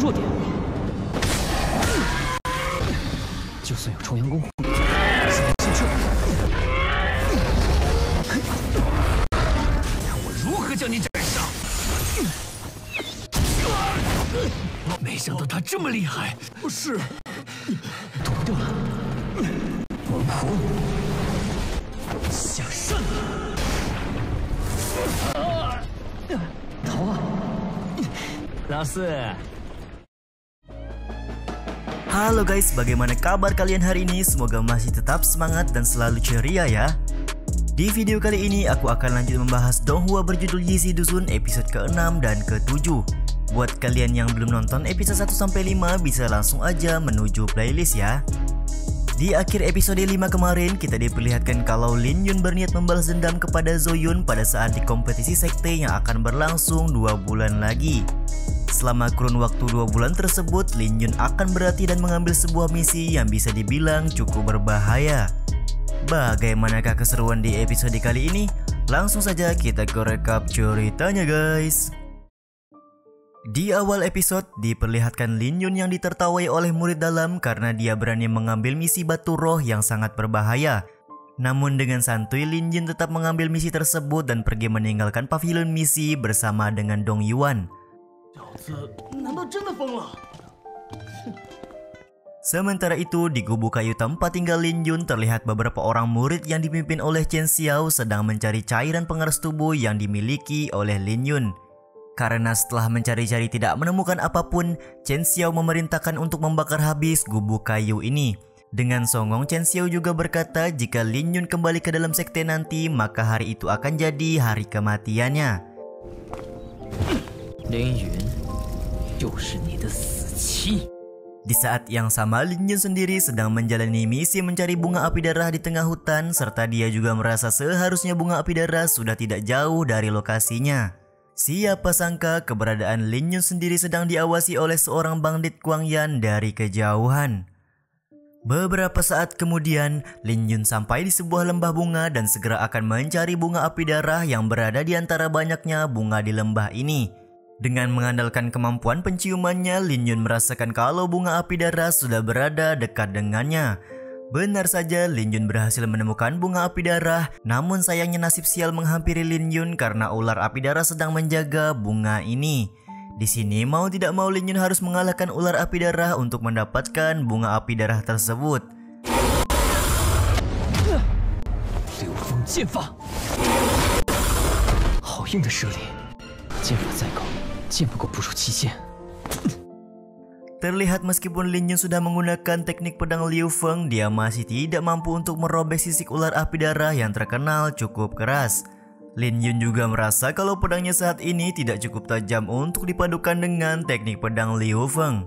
弱点。就算有重阳功护体，现在进去了。看我如何将你斩杀！没想到他这么厉害。是，躲不掉了。王婆，下山！逃啊！老四。 Halo guys, bagaimana kabar kalian hari ini? Semoga masih tetap semangat dan selalu ceria ya. Di video kali ini aku akan lanjut membahas Donghua berjudul Yizi Dusun episode ke-6 dan ke-7. Buat kalian yang belum nonton episode 1-5 bisa langsung aja menuju playlist ya. Di akhir episode 5 kemarin kita diperlihatkan kalau Lin Yun berniat membalas dendam kepada Zoyun pada saat di kompetisi sekte yang akan berlangsung 2 bulan lagi. Selama kurun waktu 2 bulan tersebut, Lin Yun akan berlatih dan mengambil sebuah misi yang bisa dibilang cukup berbahaya. Bagaimanakah keseruan di episode kali ini? Langsung saja kita ke rekap ceritanya guys. Di awal episode diperlihatkan Lin Yun yang ditertawai oleh murid dalam karena dia berani mengambil misi batu roh yang sangat berbahaya. Namun dengan santuy Lin Yun tetap mengambil misi tersebut dan pergi meninggalkan pavilion misi bersama dengan Dong Yuan. Sementara itu di gubuk kayu tempat tinggal Lin Yun terlihat beberapa orang murid yang dipimpin oleh Chen Xiao sedang mencari cairan pengeras tubuh yang dimiliki oleh Lin Yun. Karena setelah mencari-cari tidak menemukan apapun, Chen Xiao memerintahkan untuk membakar habis gubuk kayu ini. Dengan songong Chen Xiao juga berkata jika Lin Yun kembali ke dalam sekte nanti maka hari itu akan jadi hari kematiannya. Lin Yun, di saat yang sama Lin Yun sendiri sedang menjalani misi mencari bunga api darah di tengah hutan serta dia juga merasa seharusnya bunga api darah sudah tidak jauh dari lokasinya. Siapa sangka keberadaan Lin Yun sendiri sedang diawasi oleh seorang bandit Guang Yan dari kejauhan. Beberapa saat kemudian Lin Yun sampai di sebuah lembah bunga dan segera akan mencari bunga api darah yang berada di antara banyaknya bunga di lembah ini. Dengan mengandalkan kemampuan penciumannya, Lin Yun merasakan kalau bunga api darah sudah berada dekat dengannya. Benar saja, Lin Yun berhasil menemukan bunga api darah. Namun sayangnya nasib sial menghampiri Lin Yun karena ular api darah sedang menjaga bunga ini. Di sini mau tidak mau Lin Yun harus mengalahkan ular api darah untuk mendapatkan bunga api darah tersebut. Liu Feng剑法，好硬的舌脸，剑法再高。 剑不够捕捉期限。 Terlihat meskipun Lin Yun sudah menggunakan teknik pedang Liu Feng, dia masih tidak mampu untuk merobek sisik ular api darah yang terkenal cukup keras. Lin Yun juga merasa kalau pedangnya saat ini tidak cukup tajam untuk dipadukan dengan teknik pedang Liu Feng.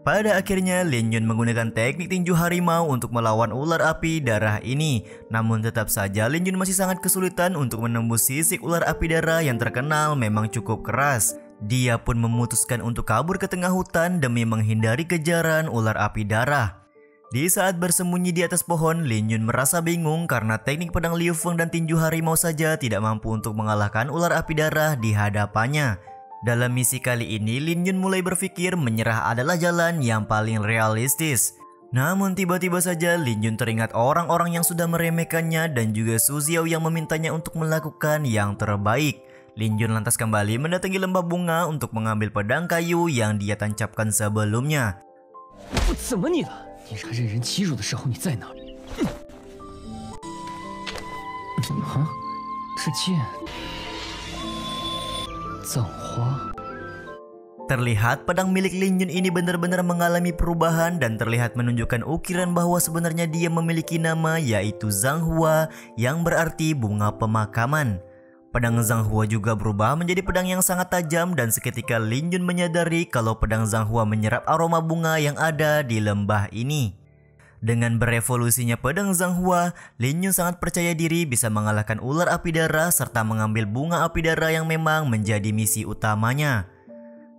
Pada akhirnya Lin Yun menggunakan teknik tinju harimau untuk melawan ular api darah ini. Namun tetap saja Lin Yun masih sangat kesulitan untuk menembus sisik ular api darah yang terkenal memang cukup keras. Dia pun memutuskan untuk kabur ke tengah hutan demi menghindari kejaran ular api darah. Di saat bersembunyi di atas pohon, Lin Yun merasa bingung karena teknik pedang Liu Feng dan tinju harimau saja tidak mampu untuk mengalahkan ular api darah di hadapannya. Dalam misi kali ini, Lin Yun mulai berpikir menyerah adalah jalan yang paling realistis. Namun tiba-tiba saja Lin Yun teringat orang-orang yang sudah meremehkannya dan juga Su Xiao yang memintanya untuk melakukan yang terbaik. Lin Yun lantas kembali mendatangi lembah bunga untuk mengambil pedang kayu yang dia tancapkan sebelumnya. 我怎么你了？你让任人欺辱的时候你在哪里？啊，这剑。 Terlihat pedang milik Lin Yun ini benar-benar mengalami perubahan dan terlihat menunjukkan ukiran bahwa sebenarnya dia memiliki nama yaitu Zhanghua yang berarti bunga pemakaman. Pedang Zhanghua juga berubah menjadi pedang yang sangat tajam dan seketika Lin Yun menyadari kalau pedang Zhanghua menyerap aroma bunga yang ada di lembah ini. Dengan berevolusinya pedang Zhanghua, Lin Yun sangat percaya diri bisa mengalahkan ular api darah serta mengambil bunga api darah yang memang menjadi misi utamanya.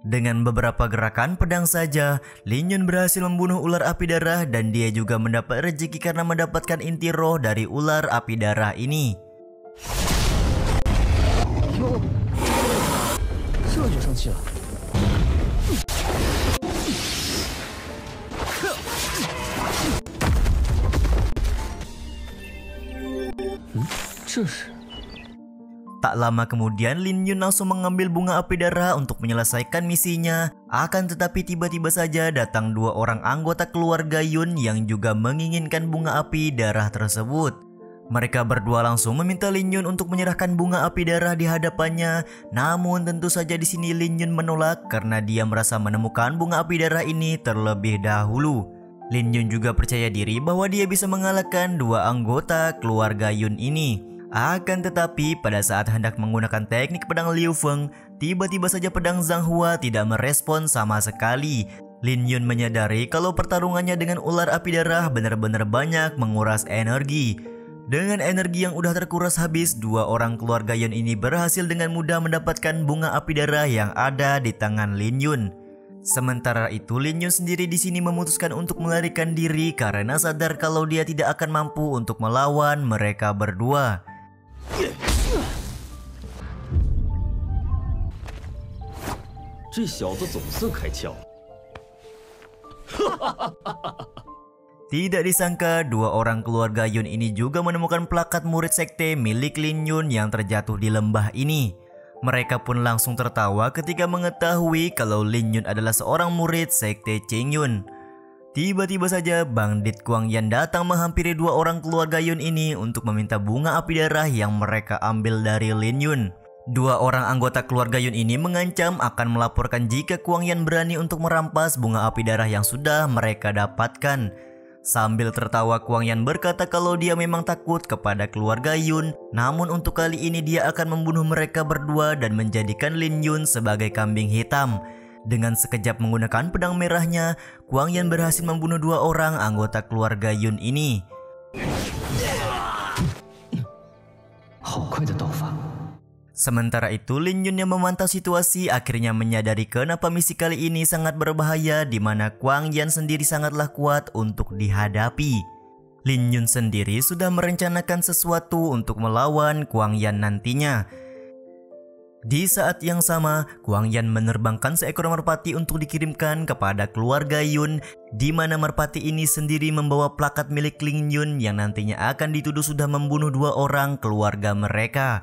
Dengan beberapa gerakan pedang saja, Lin Yun berhasil membunuh ular api darah dan dia juga mendapat rezeki karena mendapatkan inti roh dari ular api darah ini. Tak lama kemudian Lin Yun langsung mengambil bunga api darah untuk menyelesaikan misinya. Akan tetapi tiba-tiba saja datang dua orang anggota keluarga Yun yang juga menginginkan bunga api darah tersebut. Mereka berdua langsung meminta Lin Yun untuk menyerahkan bunga api darah di hadapannya. Namun tentu saja di sini Lin Yun menolak karena dia merasa menemukan bunga api darah ini terlebih dahulu. Lin Yun juga percaya diri bahwa dia bisa mengalahkan dua anggota keluarga Yun ini. Akan tetapi pada saat hendak menggunakan teknik pedang Liu Feng, tiba-tiba saja pedang Zhang Hua tidak merespon sama sekali. Lin Yun menyadari kalau pertarungannya dengan ular api darah benar-benar banyak menguras energi. Dengan energi yang udah terkuras habis, dua orang keluarga Yun ini berhasil dengan mudah mendapatkan bunga api darah yang ada di tangan Lin Yun. Sementara itu Lin Yun sendiri di sini memutuskan untuk melarikan diri karena sadar kalau dia tidak akan mampu untuk melawan mereka berdua. Tidak disangka dua orang keluarga Yun ini juga menemukan plakat murid sekte milik Lin Yun yang terjatuh di lembah ini. Mereka pun langsung tertawa ketika mengetahui kalau Lin Yun adalah seorang murid sekte Cheng Yun. Tiba-tiba saja bandit Guang Yan datang menghampiri dua orang keluarga Yun ini untuk meminta bunga api darah yang mereka ambil dari Lin Yun. Dua orang anggota keluarga Yun ini mengancam akan melaporkan jika Guang Yan berani untuk merampas bunga api darah yang sudah mereka dapatkan. Sambil tertawa Guang Yan berkata kalau dia memang takut kepada keluarga Yun, namun untuk kali ini dia akan membunuh mereka berdua dan menjadikan Lin Yun sebagai kambing hitam. Dengan sekejap menggunakan pedang merahnya, Guang Yan berhasil membunuh dua orang anggota keluarga Yun ini. Sementara itu Lin Yun yang memantau situasi akhirnya menyadari kenapa misi kali ini sangat berbahaya di mana Guang Yan sendiri sangatlah kuat untuk dihadapi. Lin Yun sendiri sudah merencanakan sesuatu untuk melawan Guang Yan nantinya. Di saat yang sama, Guang Yan menerbangkan seekor merpati untuk dikirimkan kepada keluarga Yun, di mana merpati ini sendiri membawa plakat milik Lin Yun yang nantinya akan dituduh sudah membunuh dua orang keluarga mereka.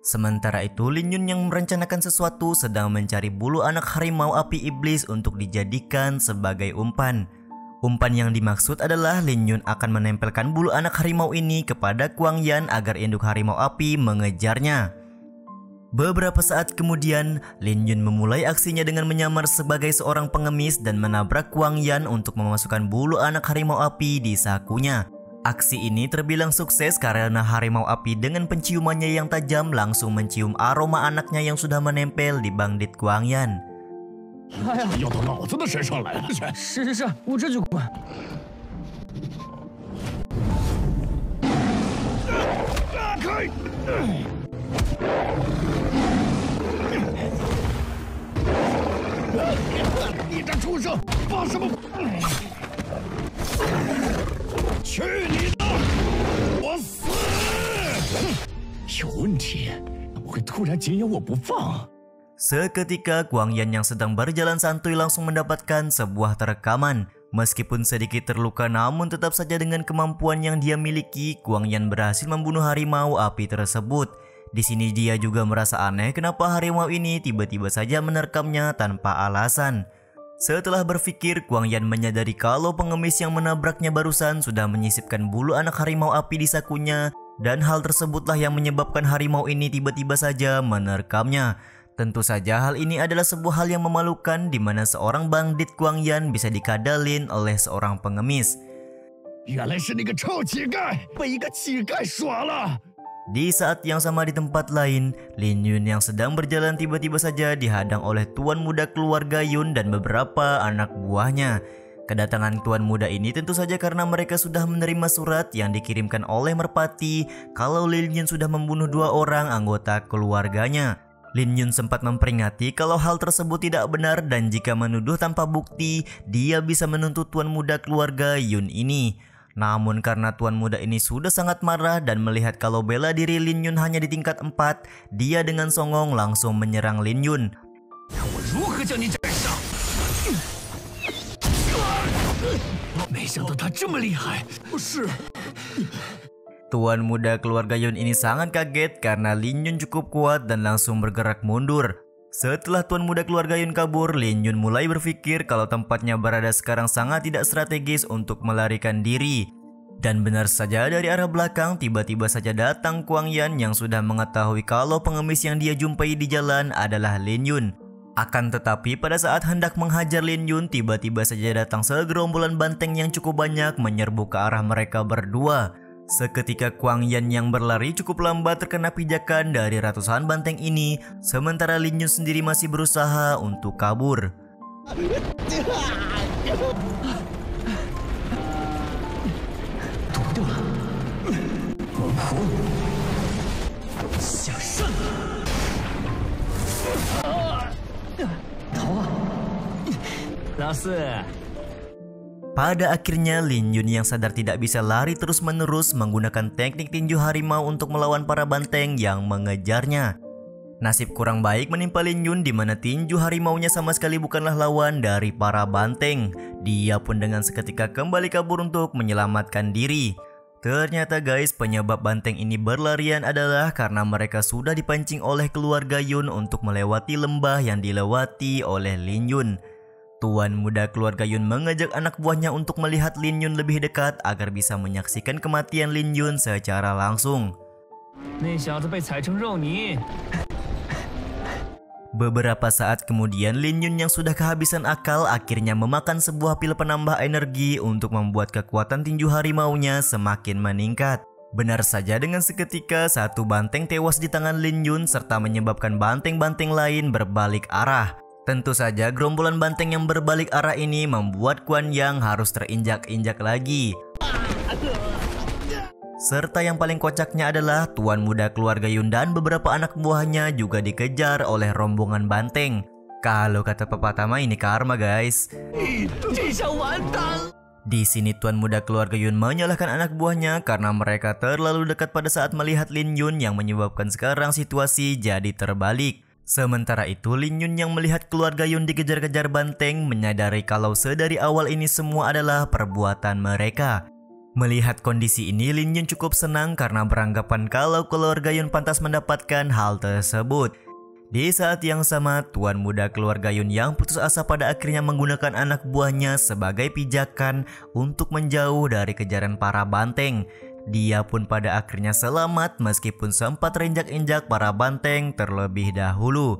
Sementara itu Lin Yun yang merencanakan sesuatu sedang mencari bulu anak harimau api iblis untuk dijadikan sebagai umpan. Umpan yang dimaksud adalah Lin Yun akan menempelkan bulu anak harimau ini kepada Guang Yan agar induk harimau api mengejarnya. Beberapa saat kemudian, Lin Yun memulai aksinya dengan menyamar sebagai seorang pengemis dan menabrak Guang Yan untuk memasukkan bulu anak harimau api di sakunya. Aksi ini terbilang sukses karena harimau api dengan penciumannya yang tajam langsung mencium aroma anaknya yang sudah menempel di bandit Guang Yan. Seketika Guang Yan yang sedang berjalan santuy langsung mendapatkan sebuah rekaman. Meskipun sedikit terluka namun tetap saja dengan kemampuan yang dia miliki, Guang Yan berhasil membunuh harimau api tersebut. Di sini dia juga merasa aneh kenapa harimau ini tiba-tiba saja menerkamnya tanpa alasan. Setelah berpikir, Guang Yan menyadari kalau pengemis yang menabraknya barusan sudah menyisipkan bulu anak harimau api di sakunya, dan hal tersebutlah yang menyebabkan harimau ini tiba-tiba saja menerkamnya. Tentu saja hal ini adalah sebuah hal yang memalukan di mana seorang bandit Guang Yan bisa dikadalin oleh seorang pengemis. Di saat yang sama di tempat lain, Lin Yun yang sedang berjalan tiba-tiba saja dihadang oleh tuan muda keluarga Yun dan beberapa anak buahnya. Kedatangan tuan muda ini tentu saja karena mereka sudah menerima surat yang dikirimkan oleh merpati kalau Lin Yun sudah membunuh dua orang anggota keluarganya. Lin Yun sempat memperingati kalau hal tersebut tidak benar dan jika menuduh tanpa bukti, dia bisa menuntut tuan muda keluarga Yun ini. Namun karena tuan muda ini sudah sangat marah dan melihat kalau bela diri Lin Yun hanya di tingkat 4, dia dengan songong langsung menyerang Lin Yun. Tuan muda keluarga Yun ini sangat kaget karena Lin Yun cukup kuat dan langsung bergerak mundur. Setelah tuan muda keluarga Yun kabur, Lin Yun mulai berpikir kalau tempatnya berada sekarang sangat tidak strategis untuk melarikan diri. Dan benar saja dari arah belakang tiba-tiba saja datang Kuang Yan yang sudah mengetahui kalau pengemis yang dia jumpai di jalan adalah Lin Yun. Akan tetapi pada saat hendak menghajar Lin Yun, tiba-tiba saja datang segerombolan banteng yang cukup banyak menyerbu ke arah mereka berdua. Seketika Kuang Yan yang berlari cukup lambat terkena pijakan dari ratusan banteng ini, sementara Lin Yun sendiri masih berusaha untuk kabur. Pada akhirnya Lin Yun yang sadar tidak bisa lari terus-menerus menggunakan teknik tinju harimau untuk melawan para banteng yang mengejarnya. Nasib kurang baik menimpa Lin Yun di mana tinju harimaunya sama sekali bukanlah lawan dari para banteng. Dia pun dengan seketika kembali kabur untuk menyelamatkan diri. Ternyata guys, penyebab banteng ini berlarian adalah karena mereka sudah dipancing oleh keluarga Yun untuk melewati lembah yang dilewati oleh Lin Yun. Tuan muda keluarga Yun mengajak anak buahnya untuk melihat Lin Yun lebih dekat agar bisa menyaksikan kematian Lin Yun secara langsung. Beberapa saat kemudian Lin Yun yang sudah kehabisan akal akhirnya memakan sebuah pil penambah energi untuk membuat kekuatan tinju harimaunya semakin meningkat. Benar saja dengan seketika satu banteng tewas di tangan Lin Yun serta menyebabkan banteng-banteng lain berbalik arah. Tentu saja gerombolan banteng yang berbalik arah ini membuat Kuan Yang harus terinjak-injak lagi. Serta yang paling kocaknya adalah tuan muda keluarga Yun dan beberapa anak buahnya juga dikejar oleh rombongan banteng. Kalau kata pepatah mah ini karma guys. Di sini tuan muda keluarga Yun menyalahkan anak buahnya karena mereka terlalu dekat pada saat melihat Lin Yun yang menyebabkan sekarang situasi jadi terbalik. Sementara itu Lin Yun yang melihat keluarga Yun dikejar-kejar banteng menyadari kalau sedari awal ini semua adalah perbuatan mereka. Melihat kondisi ini Lin Yun cukup senang karena beranggapan kalau keluarga Yun pantas mendapatkan hal tersebut. Di saat yang sama tuan muda keluarga Yun yang putus asa pada akhirnya menggunakan anak buahnya sebagai pijakan untuk menjauh dari kejaran para banteng. Dia pun pada akhirnya selamat meskipun sempat terinjak-injak para banteng terlebih dahulu.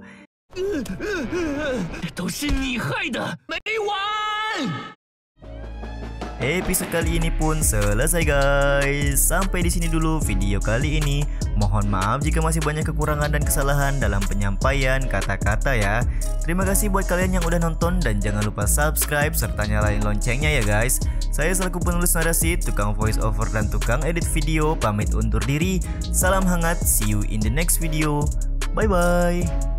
Episode kali ini pun selesai guys. Sampai di sini dulu video kali ini. Mohon maaf jika masih banyak kekurangan dan kesalahan dalam penyampaian kata-kata ya. Terima kasih buat kalian yang udah nonton dan jangan lupa subscribe serta nyalain loncengnya ya guys. Saya selaku penulis narasi, tukang voice over dan tukang edit video pamit undur diri. Salam hangat, see you in the next video. Bye bye.